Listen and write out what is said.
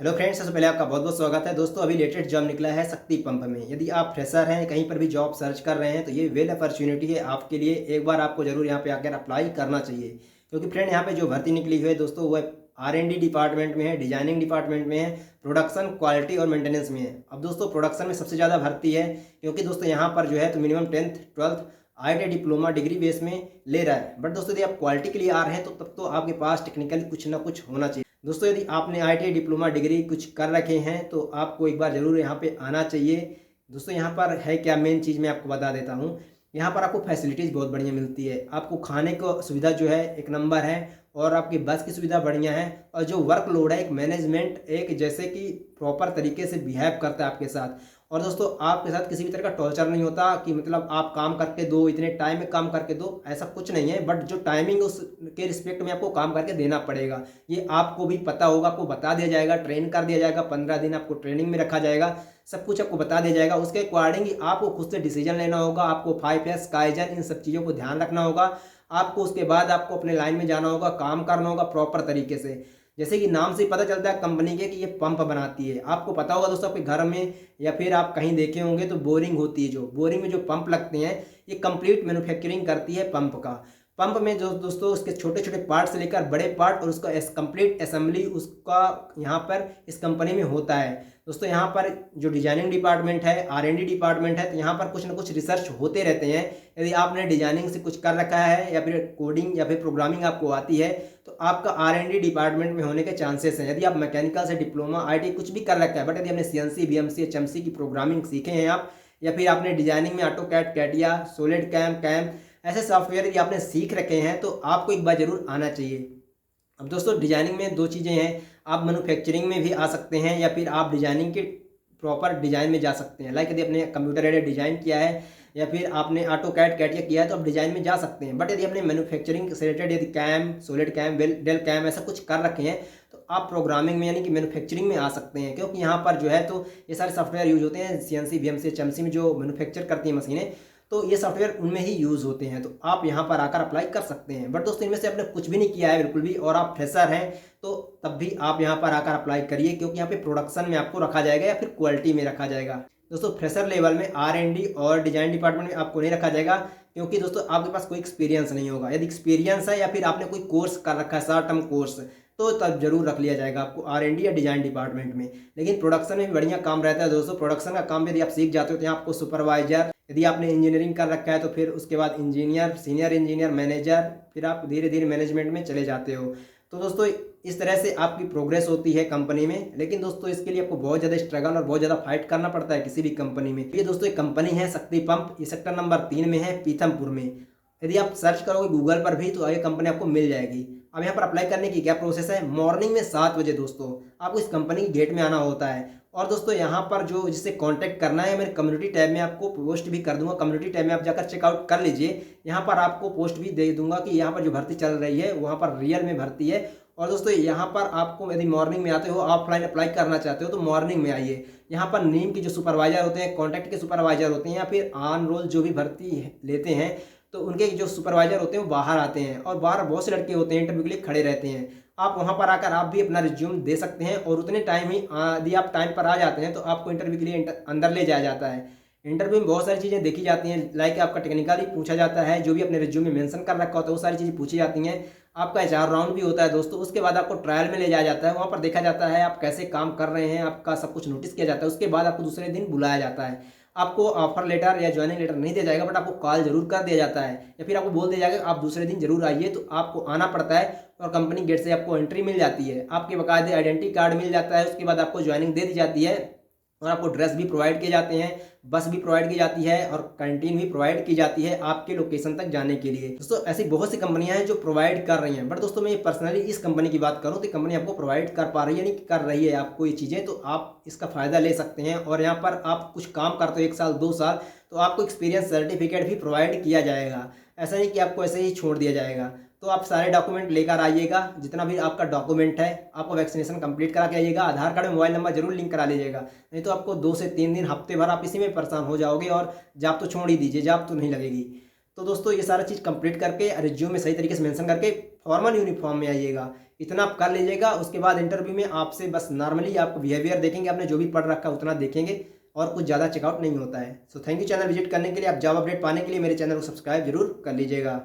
Hello friends, सबसे पहले आपका बहुत बहुत स्वागत है। दोस्तों, अभी लेटेस्ट जॉब निकला है शक्ति पंप में। यदि आप फ्रेशर हैं, कहीं पर भी जॉब सर्च कर रहे हैं, तो ये वेल अपॉर्चुनिटी है आपके लिए। एक बार आपको जरूर यहाँ पे आकर अप्लाई करना चाहिए, क्योंकि फ्रेंड यहाँ पे जो भर्ती निकली हुई है दोस्तों, वो R&D डिपार्टमेंट में है, डिजाइनिंग डिपार्टमेंट में है, प्रोडक्शन, क्वालिटी और मेंटेनेंस में है। अब दोस्तों प्रोडक्शन में सबसे ज़्यादा भर्ती है, क्योंकि दोस्तों यहाँ पर जो है तो minimum 10th 12th IIT diploma degree base में ले रहा है। बट दोस्तों यदि आप क्वालिटी के लिए आ रहे हैं, तो तब तो आपके पास टेक्निकली कुछ ना कुछ होना चाहिए। दोस्तों यदि आपने IIT डिप्लोमा डिग्री कुछ कर रखे हैं, तो आपको एक बार ज़रूर यहाँ पे आना चाहिए। दोस्तों यहाँ पर है क्या, मेन चीज़ मैं आपको बता देता हूँ। यहाँ पर आपको फैसिलिटीज़ बहुत बढ़िया मिलती है। आपको खाने को सुविधा जो है एक नंबर है, और आपकी बस की सुविधा बढ़िया है। और जो वर्कलोड है, एक मैनेजमेंट एक जैसे कि प्रॉपर तरीके से बिहेव करता है आपके साथ। और दोस्तों आपके साथ किसी भी तरह का टॉर्चर नहीं होता कि मतलब आप काम करके दो, इतने टाइम में काम करके दो, ऐसा कुछ नहीं है। बट जो टाइमिंग उसके रिस्पेक्ट में आपको काम करके देना पड़ेगा। ये आपको भी पता होगा, आपको बता दिया जाएगा, ट्रेन कर दिया जाएगा, 15 दिन आपको ट्रेनिंग में रखा जाएगा, सब कुछ आपको बता दिया जाएगा। उसके अकॉर्डिंग ही आपको खुद से डिसीजन लेना होगा। आपको 5S काइजन इन सब चीज़ों को ध्यान रखना होगा। आपको उसके बाद आपको अपने लाइन में जाना होगा, काम करना होगा प्रॉपर तरीके से। जैसे कि नाम से ही पता चलता है कंपनी के कि ये पंप बनाती है। आपको पता होगा दोस्तों, आपके घर में या फिर आप कहीं देखे होंगे तो बोरिंग होती है, जो बोरिंग में जो पंप लगते हैं, ये कंप्लीट मैन्युफैक्चरिंग करती है पंप का। पंप में जो दोस्तों उसके छोटे छोटे पार्ट से लेकर बड़े पार्ट और उसका कंप्लीट असेंबली उसका यहाँ पर इस कंपनी में होता है। दोस्तों यहाँ पर जो डिजाइनिंग डिपार्टमेंट है, R&D डिपार्टमेंट है, तो यहाँ पर कुछ ना कुछ रिसर्च होते रहते हैं। यदि आपने डिजाइनिंग से कुछ कर रखा है या फिर कोडिंग या फिर प्रोग्रामिंग आपको आती है, तो आपका R&D डिपार्टमेंट में होने के चांसेस हैं। यदि आप मैकेनिकल से डिप्लोमा IT कुछ भी कर रखा है, बट यदि आपने CNC BMC HMC की प्रोग्रामिंग सीखे हैं आप, या फिर आपने डिजाइनिंग में AutoCAD कैटिया सॉलिड कैम ऐसे सॉफ्टवेयर यदि आपने सीख रखे हैं, तो आपको एक बार जरूर आना चाहिए। अब दोस्तों डिजाइनिंग में दो चीज़ें हैं, आप मैन्युफैक्चरिंग में भी आ सकते हैं, या फिर आप डिजाइनिंग के प्रॉपर डिजाइन में जा सकते हैं। लाइक यदि आपने कंप्यूटर एडेड डिजाइन किया है, या फिर आपने AutoCAD कैटिया किया है, तो आप डिजाइन में जा सकते हैं। बट यदि आपने मैन्युफैक्चरिंग से रिलेटेड यदि कैम सॉलिड कैम डेल कैम ऐसा कुछ कर रखे हैं, तो आप प्रोग्रामिंग में यानी कि मैन्युफैक्चरिंग में आ सकते हैं। क्योंकि यहाँ पर जो है तो ये सारे सॉफ्टवेयर यूज होते हैं। CNC BMC HMC में जो मैन्युफैक्चर करती हैं मशीनें, तो ये सॉफ्टवेयर उनमें ही यूज़ होते हैं। तो आप यहाँ पर आकर अप्लाई कर सकते हैं। बट दोस्तों इनमें से आपने कुछ भी नहीं किया है बिल्कुल भी, और आप फ्रेशर हैं, तो तब भी आप यहाँ पर आकर अप्लाई करिए, क्योंकि यहाँ पे प्रोडक्शन में आपको रखा जाएगा या फिर क्वालिटी में रखा जाएगा। दोस्तों फ्रेशर लेवल में R&D और डिजाइन डिपार्टमेंट में आपको नहीं रखा जाएगा, क्योंकि दोस्तों आपके पास कोई एक्सपीरियंस नहीं होगा। यदि एक्सपीरियंस है या फिर आपने कोई कोर्स कर रखा है, शॉर्ट टर्म कोर्स, तो तब जरूर रख लिया जाएगा आपको R&D या डिजाइन डिपार्टमेंट में। लेकिन प्रोडक्शन में भी बढ़िया काम रहता है दोस्तों। प्रोडक्शन का काम यदि आप सीख जाते हो, तो यहाँ आपको सुपरवाइजर, यदि आपने इंजीनियरिंग कर रखा है तो फिर उसके बाद इंजीनियर, सीनियर इंजीनियर, मैनेजर, फिर आप धीरे धीरे मैनेजमेंट में चले जाते हो। तो दोस्तों इस तरह से आपकी प्रोग्रेस होती है कंपनी में। लेकिन दोस्तों इसके लिए आपको बहुत ज़्यादा स्ट्रगल और बहुत ज़्यादा फाइट करना पड़ता है किसी भी कंपनी में। ये दोस्तों एक कंपनी है शक्ति पंप, ये सेक्टर नंबर 3 में है, पीथमपुर में। यदि आप सर्च करोगे गूगल पर भी, तो ये कंपनी आपको मिल जाएगी। अब यहाँ पर अप्लाई करने की क्या प्रोसेस है, मॉर्निंग में 7 बजे दोस्तों आपको इस कंपनी के गेट में आना होता है। और दोस्तों यहाँ पर जो जिससे कांटेक्ट करना है, मेरे कम्युनिटी टैब में आपको पोस्ट भी कर दूंगा। कम्युनिटी टैब में आप जाकर चेकआउट कर लीजिए। यहाँ पर आपको पोस्ट भी दे दूंगा कि यहाँ पर जो भर्ती चल रही है वहाँ पर रियल में भर्ती है। और दोस्तों यहाँ पर आपको यदि मॉर्निंग में आते हो, ऑफलाइन अप्लाई करना चाहते हो, तो मॉर्निंग में आइए। यहाँ पर नीम के जो सुपरवाइजर होते हैं, कॉन्टैक्ट के सुपरवाइजर होते हैं, या फिर ऑन रोल जो भी भर्ती लेते हैं, तो उनके जो सुपरवाइजर होते हैं वो बाहर आते हैं, और बाहर बहुत से लड़के होते हैं इंटरव्यू के लिए खड़े रहते हैं। आप वहाँ पर आकर आप भी अपना रिज्यूम दे सकते हैं, और उतने टाइम ही यदि आप टाइम पर आ जाते हैं, तो आपको इंटरव्यू के लिए अंदर ले जाया जाता है। इंटरव्यू में बहुत सारी चीज़ें देखी जाती हैं, लाइक आपका टेक्निकली पूछा जाता है, जो भी अपने रिज्यूम में मेंशन कर रखा होता है वो सारी चीज़ें पूछी जाती हैं। आपका HR राउंड भी होता है दोस्तों। उसके बाद आपको ट्रायल में ले जाया जाता है, वहाँ पर देखा जाता है आप कैसे काम कर रहे हैं, आपका सब कुछ नोटिस किया जाता है। उसके बाद आपको दूसरे दिन बुलाया जाता है। आपको ऑफर लेटर या ज्वाइनिंग लेटर नहीं दिया जाएगा, बट आपको कॉल जरूर कर दिया जाता है, या फिर आपको बोल दिया जाएगा आप दूसरे दिन जरूर आइए। तो आपको आना पड़ता है, और कंपनी गेट से आपको एंट्री मिल जाती है, आपके बाकायदे आइडेंटिटी कार्ड मिल जाता है। उसके बाद आपको ज्वाइनिंग दे दी जाती है, और आपको ड्रेस भी प्रोवाइड किए जाते हैं, बस भी प्रोवाइड की जाती है, और कैंटीन भी प्रोवाइड की जाती है आपके लोकेशन तक जाने के लिए। दोस्तों ऐसी बहुत सी कंपनियां हैं जो प्रोवाइड कर रही हैं, बट दोस्तों मैं पर्सनली इस कंपनी की बात करूं तो कंपनी आपको प्रोवाइड कर पा रही है, नहीं कर रही है आपको ये चीज़ें, तो आप इसका फ़ायदा ले सकते हैं। और यहाँ पर आप कुछ काम करते हो 1 साल 2 साल, तो आपको एक्सपीरियंस सर्टिफिकेट भी प्रोवाइड किया जाएगा। ऐसा नहीं कि आपको ऐसे ही छोड़ दिया जाएगा। तो आप सारे डॉक्यूमेंट लेकर आइएगा, जितना भी आपका डॉक्यूमेंट है। आपको वैक्सीनेशन कंप्लीट करा के आइएगा, आधार कार्ड में मोबाइल नंबर जरूर लिंक करा लीजिएगा, नहीं तो आपको 2 से 3 दिन हफ्ते भर आप इसी में परेशान हो जाओगे, और जॉब तो छोड़ ही दीजिए, जॉब तो नहीं लगेगी। तो दोस्तों ये सारा चीज़ कंप्लीट करके रिज्यूम में सही तरीके से मेंशन करके फॉर्मल यूनिफॉर्म में आइएगा। इतना आप कर लीजिएगा। उसके बाद इंटरव्यू में आपसे बस नॉर्मली आपको बिहेवियर देखेंगे, आपने जो भी पढ़ रखा है उतना देखेंगे और कुछ ज़्यादा चेकआउट नहीं होता है। So thank you channel visit करने के लिए। आप जॉब अपडेट पाने के लिए मेरे चैनल को सब्सक्राइब जरूर कर लीजिएगा।